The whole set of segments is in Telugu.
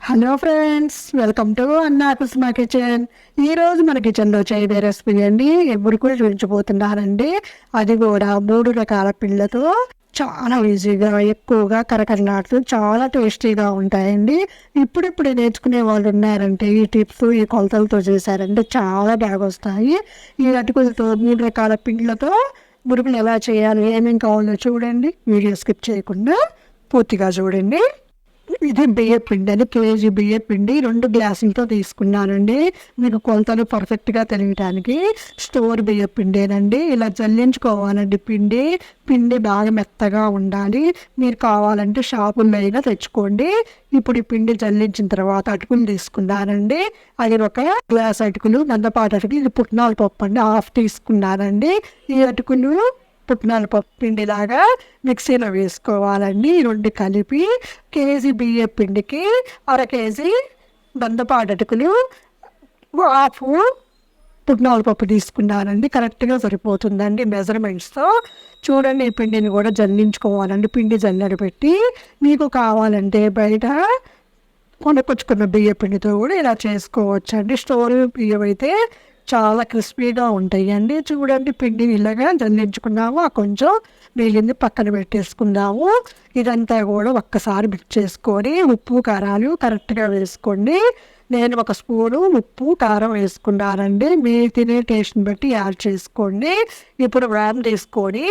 హలో ఫ్రెండ్స్, వెల్కమ్ టు అన్నాకుస్ మా కిచెన్. ఈరోజు మన కిచెన్లో చేయబోయే రెసిపీ అండి మురుకులు చూపించబోతున్నానండి. అది కూడా 3 రకాల పిండిలతో చాలా ఈజీగా, ఎక్కువగా కరకరలాడుతూ చాలా టేస్టీగా ఉంటాయండి. ఇప్పుడిప్పుడు నేర్చుకునే వాళ్ళు ఉన్నారంటే ఈ టిప్స్, ఈ కొలతలతో చేశారంటే చాలా బాగా వస్తాయి. ఈ అటుకులతో 3 రకాల పిండిలతో మురుకులు ఎలా చేయాలి, ఏమేమి కావాలో చూడండి. వీడియో స్కిప్ చేయకుండా పూర్తిగా చూడండి. ఇది బియ్య పిండి అని, కేజీ బియ్య పిండి 2 గ్లాసులతో తీసుకున్నానండి. మీకు కొలతలు పర్ఫెక్ట్గా తెలియటానికి స్టోర్ బియ్య పిండేనండి. ఇలా జల్లించుకోవాలండి. పిండి బాగా మెత్తగా ఉండాలి. మీరు కావాలంటే షాపుల్లో అయినా తెచ్చుకోండి. ఇప్పుడు ఈ పిండి జల్లించిన తర్వాత అటుకులు తీసుకున్నానండి. అది 1 గ్లాస్ అటుకులు, మందపాటి అటుకులు. ఇది పుట్నాల పప్పు అండి, హాఫ్ తీసుకున్నానండి. ఈ అటుకులు పుట్నాల పప్పు పిండిలాగా మిక్సీలో వేసుకోవాలండి. 2 కలిపి కేజీ బియ్య పిండికి 1/2 కేజీ బందపాటు అటుకులు, హాఫ్ పుట్నాల పప్పు తీసుకున్నానండి. కరెక్ట్గా సరిపోతుందండి మెజర్మెంట్స్తో. చూడండి, ఈ పిండిని కూడా జల్లించుకోవాలండి. పిండి జల్లెడ పెట్టి మీకు కావాలంటే బయట కొనుక్కొచ్చుకున్న బియ్య పిండితో కూడా ఇలా చేసుకోవచ్చండి. స్టోర్ బియ్యం అయితే చాలా క్రిస్పీగా ఉంటాయండి. చూడండి, పిండిని ఇలాగా జల్లించుకున్నాము. కొంచెం మిగిలింది పక్కన పెట్టేసుకుందాము. ఇదంతా కూడా ఒక్కసారి మిక్స్ చేసుకొని ఉప్పు కారాలు కరెక్ట్గా వేసుకోండి. నేను 1 స్పూను ఉప్పు కారం వేసుకున్నానండి. మీరు తినే టేస్ట్ని బట్టి యాడ్ చేసుకోండి. ఇప్పుడు వ్యామ్ తీసుకొని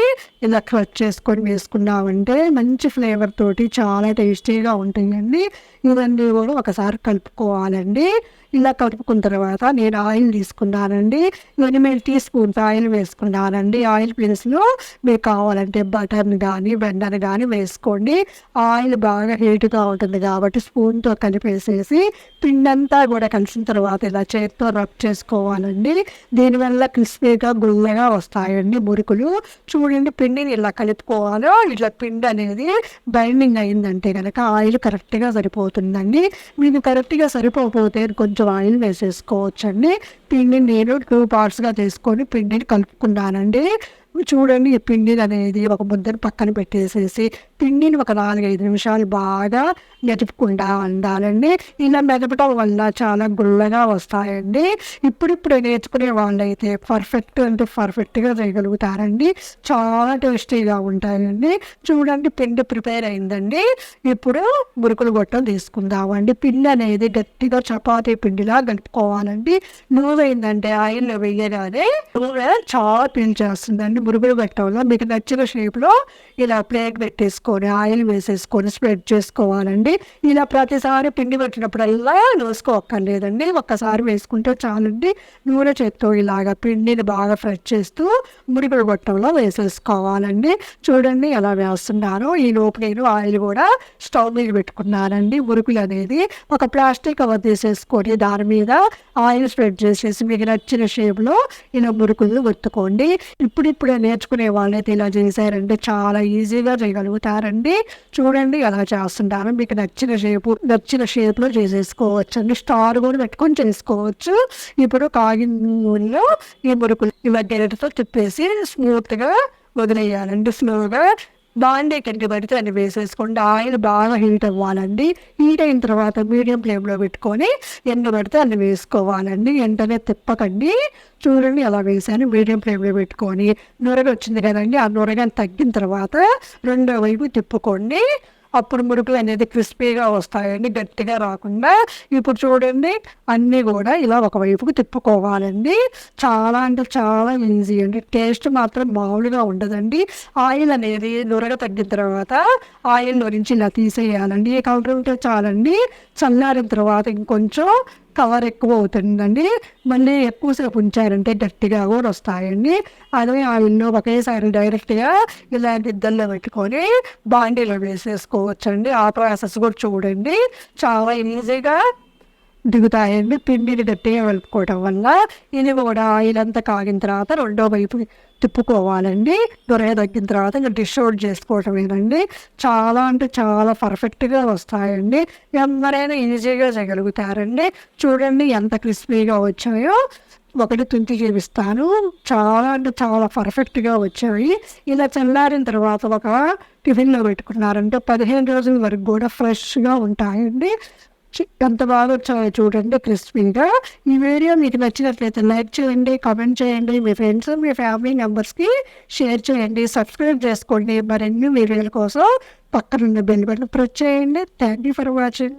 ఇలా క్రష్ చేసుకొని వేసుకున్నామంటే మంచి ఫ్లేవర్ తోటి చాలా టేస్టీగా ఉంటాయండి. ఇవన్నీ కూడా ఒకసారి కలుపుకోవాలండి. ఇలా కలుపుకున్న తర్వాత నేను ఆయిల్ తీసుకున్నానండి. 8 టీ స్పూన్స్ ఆయిల్ వేసుకున్నానండి. ఆయిల్ ప్లేస్లో మీకు కావాలంటే బటర్ని కానీ వెన్నని కానీ వేసుకోండి. ఆయిల్ బాగా హీట్గా ఉంటుంది కాబట్టి స్పూన్తో కలిపేసేసి పిండి అంతా కూడా కలిసిన తర్వాత ఇలా చేతితో రబ్ చేసుకోవాలండి. దీనివల్ల క్రిస్పీగా గుల్లగా వస్తాయండి మురుకులు. చూడండి, పిండిని ఇలా కలుపుకోవాలో. ఇట్లా పిండి అనేది బైండింగ్ అయిందంటే కనుక ఆయిల్ కరెక్ట్గా సరిపోతుందండి. మీకు కరెక్ట్గా సరిపోతే కొంచెం ఆయిల్ వేసేసుకోవచ్చండి. పిండిని నేను 2 పార్ట్స్గా తీసుకొని పిండిని కలుపుకున్నానండి. చూడండి, ఈ పిండిని అనేది ఒక ముద్దను పక్కన పెట్టేసేసి పిండిని ఒక 4-5 నిమిషాలు బాగా మెదుపుకుండా ఉండాలండి. ఇలా మెదపడం వల్ల చాలా గుల్లగా వస్తాయండి. ఇప్పుడిప్పుడు నేర్చుకునే వాళ్ళైతే పర్ఫెక్ట్గా చేయగలుగుతారండి. చాలా టేస్టీగా ఉంటాయండి. చూడండి, పిండి ప్రిపేర్ అయిందండి. ఇప్పుడు మురుకులు గొట్టం తీసుకుందామండి. పిండి అనేది గట్టిగా చపాతీ పిండిలా కలుపుకోవాలండి. నూనె ఏంటంటే ఆయిల్లో వేయగానే నూనె చాలా పీల్చేస్తుందండి. మురుగులు పెట్టడంలో మీకు నచ్చిన షేప్లో ఇలా ప్లేట్ పెట్టేసుకొని ఆయిల్ వేసేసుకొని స్ప్రెడ్ చేసుకోవాలండి. ఇలా ప్రతిసారి పిండి పెట్టినప్పుడల్లా వేసుకోక్కర్లేదండి. ఒక్కసారి వేసుకుంటే చాలండి. నూనె చేత్తో ఇలాగ పిండిని బాగా ఫ్రై చేస్తూ మురుగులు గొట్టంలో వేసేసుకోవాలండి. చూడండి ఎలా వేస్తున్నానో. ఈ లోపు నేను ఆయిల్ కూడా స్టవ్ మీద పెట్టుకున్నానండి. మురుకులు అనేది ఒక ప్లాస్టిక్ కవర్ తీసేసుకొని దాని మీద ఆయిల్ స్ప్రెడ్ చేసేసి మీకు నచ్చిన షేప్లో ఇలా మురుకులు ఒత్తుకోండి. ఇప్పుడిప్పుడే నేర్చుకునే వాళ్ళైతే ఇలా చేశారంటే చాలా ఈజీగా చేయగలుగుతారండి. చూడండి ఎలా చేస్తుంటారు. మీకు నచ్చిన షేప్లో చేసేసుకోవచ్చు. స్టార్ కూడా పెట్టుకొని చేసుకోవచ్చు. ఇప్పుడు కాగిన నూనెలో ఈ మురుకులు ఇలా గెరటితో తిప్పేసి స్మూత్గా వదిలేయాలండి. స్లోగా బాండీ కంటి పడితే అన్ని వేసేసుకోండి. ఆయిల్ బాగా హీట్ అవ్వాలండి. హీట్ అయిన తర్వాత మీడియం ఫ్లేమ్లో పెట్టుకొని ఎన్ని పడితే అన్ని వేసుకోవాలండి. వెంటనే తిప్పకండి. చూడండి ఎలా వేసాను. మీడియం ఫ్లేమ్లో పెట్టుకొని నూరగ వచ్చింది కదండి, ఆ నూరగని తగ్గిన తర్వాత రెండో వైపు తిప్పుకోండి. అప్పుడు మురుకులు అనేది క్రిస్పీగా వస్తాయండి, గట్టిగా రాకుండా. ఇప్పుడు చూడండి, అన్నీ కూడా ఇలా ఒకవైపుకు తిప్పుకోవాలండి. చాలా అంటే చాలా ఈజీ అండి. టేస్ట్ మాత్రం మామూలుగా ఉండదండి. ఆయిల్ అనేది నురగ తగ్గిన తర్వాత ఆయిల్లో నుంచి ఇలా తీసేయాలండి. ఈ కలర్ ఉంటే చాలండి. చల్లారిన తర్వాత ఇంకొంచెం కవర్ ఎక్కువ అవుతుందండి. మళ్ళీ ఎక్కువసేపు ఉంచారంటే గట్టిగా కూడా వస్తాయండి. అదే ఆయిల్లో ఒకేసారి డైరెక్ట్గా ఇలాంటి ఇద్దల్లో పెట్టుకొని బాండీలో వేసేసుకోవచ్చండి. ఆ ప్రాసెస్ కూడా చూడండి, చాలా ఈజీగా దిగుతాయండి. పిండిని గట్టిగా కలుపుకోవడం వల్ల. ఇది కూడా ఆయిల్ అంతా కాగిన తర్వాత రెండో వైపు తిప్పుకోవాలండి. దొరయ తగ్గిన తర్వాత ఇంకా డిష్ అవుట్ చేసుకోవటమేనండి. చాలా అంటే చాలా పర్ఫెక్ట్గా వస్తాయండి. ఎవరైనా ఈజీగా చేయగలుగుతారండి. చూడండి ఎంత క్రిస్పీగా వచ్చాయో. ఒకటి తుంచి చూపిస్తాను. చాలా అంటే చాలా పర్ఫెక్ట్గా వచ్చాయి. ఇలా చల్లారిన తర్వాత ఒక టిఫిన్లో పెట్టుకున్నారంటే 15 రోజుల వరకు కూడా ఫ్రెష్గా ఉంటాయండి. ఎంత బాగా వచ్చాయో చూడండి క్రిస్పీగా. ఈ వీడియో మీకు నచ్చినట్లయితే లైక్ చేయండి, కామెంట్ చేయండి, మీ ఫ్రెండ్స్ మీ ఫ్యామిలీ మెంబర్స్కి షేర్ చేయండి, సబ్స్క్రైబ్ చేసుకోండి. మరిన్ని వీడియోల కోసం పక్కనున్న బెల్ బటన్ ప్రెస్ చేయండి. Thank you for watching.